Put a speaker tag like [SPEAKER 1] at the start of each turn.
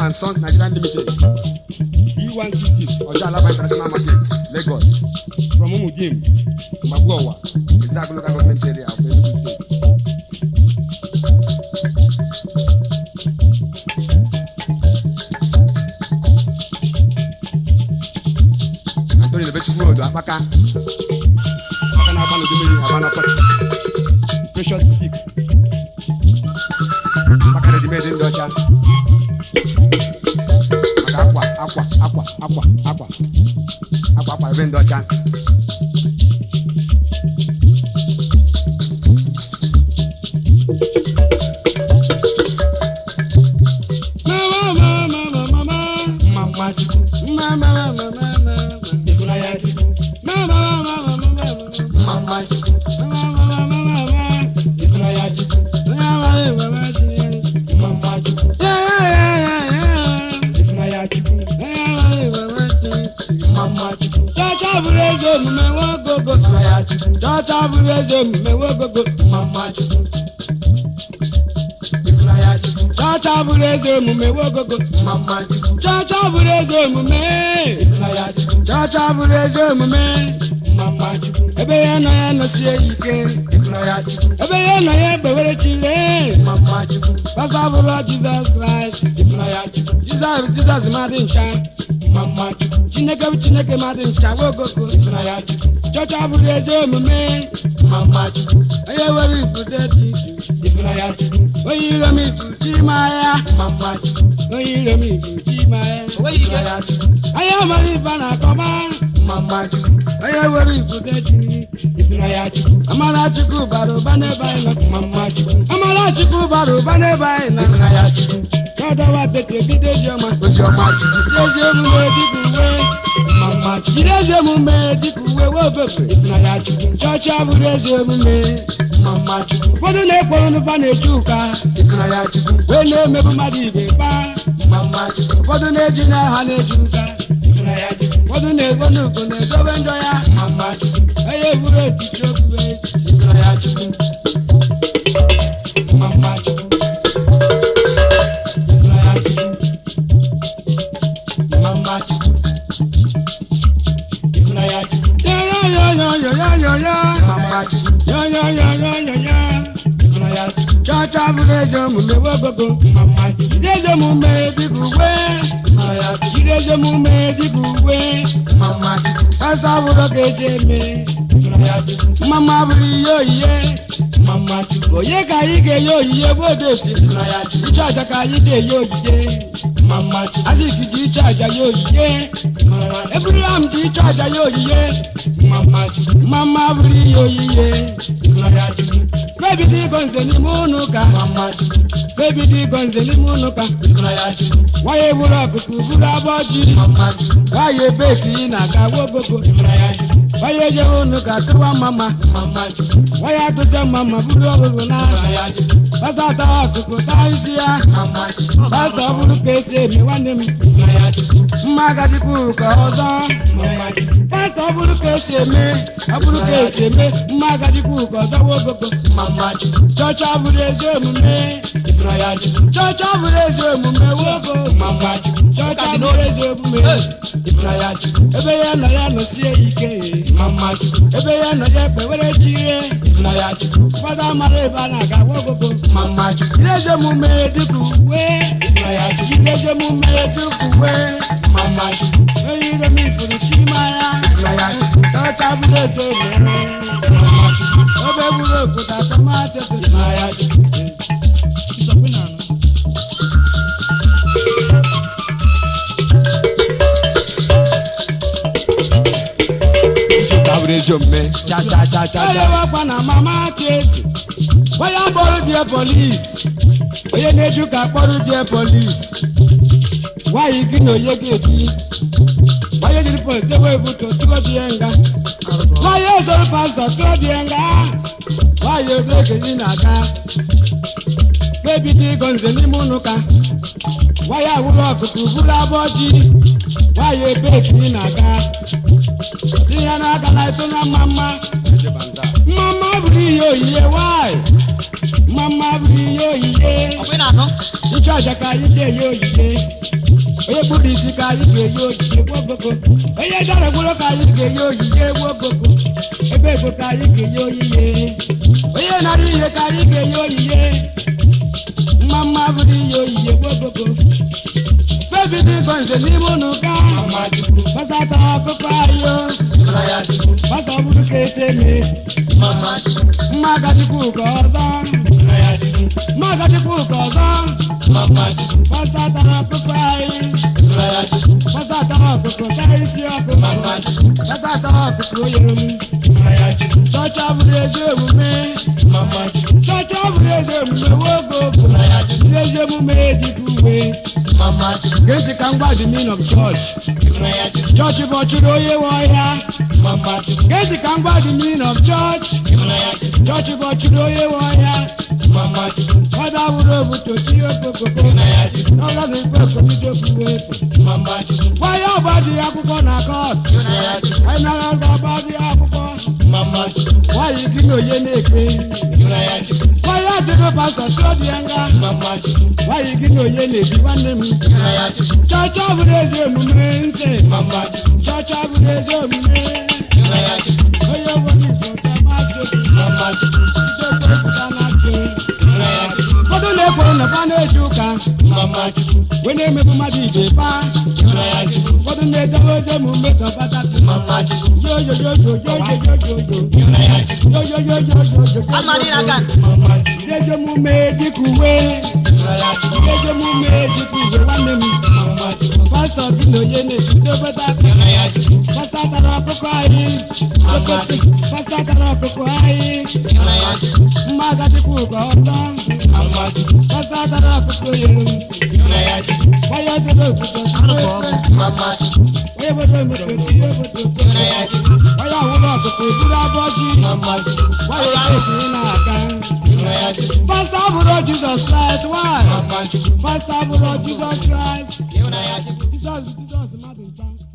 [SPEAKER 1] and Sons Nigerian Limited, B166, Oja Alaba International Market, Lagos. From Umudim, Magwawa, Izagu local government area of Enugu State. Anthony Lebechukwu Odo Apaka, Apaka na Abano Dumiri, Abano Port, Precious Boutique, Apaka Ready Made in Docha. Aqua, vendo acá. Ebe ya no sie ike. Ebe ya no ye bewere chile. Pastor Lord Jesus Christ. Jesus madincha. Chineke madincha wogogo. Church abuleze mume. Aye wari puteti. Oyire mi kuchimaya. Oyire mi kuchimaya. Aye wari bana koma. Aye wari puteti. Amara chuku baro bane baina. Amara chuku baro bane baina. Kada wa tete bideje ma. Deje mu medikuwe. Deje mu medikuwe wo bebe. Church abuleze mume. Fodo ne kworo no bana ejuka. We ne mebu madibe pa. Fodo ne jina ha ne ejuka. Fodo ne gonu ko ne so benjo ya. Aye bure ti chokwe. Chacha burejo mume wogogo. Irejo mume dikuwe. Irejo mume dikuwe. Pastor buro kejeme. Mama buri yo iye. Oye ka ige yo iye bodete. Ichaja ka ige yo iye. Asiki ji chaja yo iye. Abraham ji chaja yo iye. Mama buri yo iye. Baby di gonze ni munuka. Baby di gonze ni munuka. Waye bura kuku bura boji. Waye beki na ka wogogo. Waye je unuka tuwa mama. Waye atuze mama buru wogogo na. Basta ta kuku ta isia. Basta buru kese mi wanem. Magaji kuka ozo. Basta buru kese me. Aburu kese me. Magaji kuka ozo wogogo. Church abuleze mume. Church abuleze mume wogo. Church abuleze mume. Ebe ya no sie ike. Ebe ya no ye bewere chire. Fada mare bana ga wogo. Ileze mume dikuwe. Ileze mume dikuwe. Oyire mi furu chimaya. Church abuleze mume. Obe buro kuta tomate tunaya. Resume, cha. Aye wa na mama tete. Why you borrow the police? Oye neju ka borrow the police. Why you gino yegedi? Why you put the way put to the anger? Why you so pastor to the anger? Why you breaking in a car? Baby, the guns in the Monuka. Why I would walk to Bula Boji? Why you breaking in a car? See, I'm not gonna do Mama. Mama, why? Mama, you charge a car, you oye polisi ka yi ge yo yi gbogbo oye dara gbolo ka yi ge yo yi gbogbo ebe ego ka yi ge yo yi oye na yi ka yi ge yo yi mama budi yo yi gbogbo febi di konse ni munu ka pasa ta koko ayo pasa buru kete me magadi ku ko san magadi ku ko san pasa ta koko ayo pasa ta koko tai si ako pasa ta koko yerum chacha bureze mume chacha bureze mume wogo bureze mume dikuwe get the kangba the meaning of church church bochudo ye waya get the kangba the meaning of church church bochudo ye waya Father would have to see your cocoa. No, that is perfect. Why are body Apupona caught? I know about the Apupa. Why you give no yene? Why are the pastor to the anger? Why you give no yene? One name. Church of the women say, Church of the women. Why you want to Fodo le ko na fa na ejuka we ne me buma di de fa fodo ne dawo de mu me ka bata yo yo yo yo yo yo yo yo yo amani na gan de mu me di kuwe de mu me di kuwe wa ne mi pastor bino ye ne de bata pastor tara ko ai pastor tara ko ai magati ku ko san pastor tara ko ye why you do mama why you do why you want to do that boji why you na kan pastor bro Jesus Christ why pastor bro Jesus Christ Jesus Martin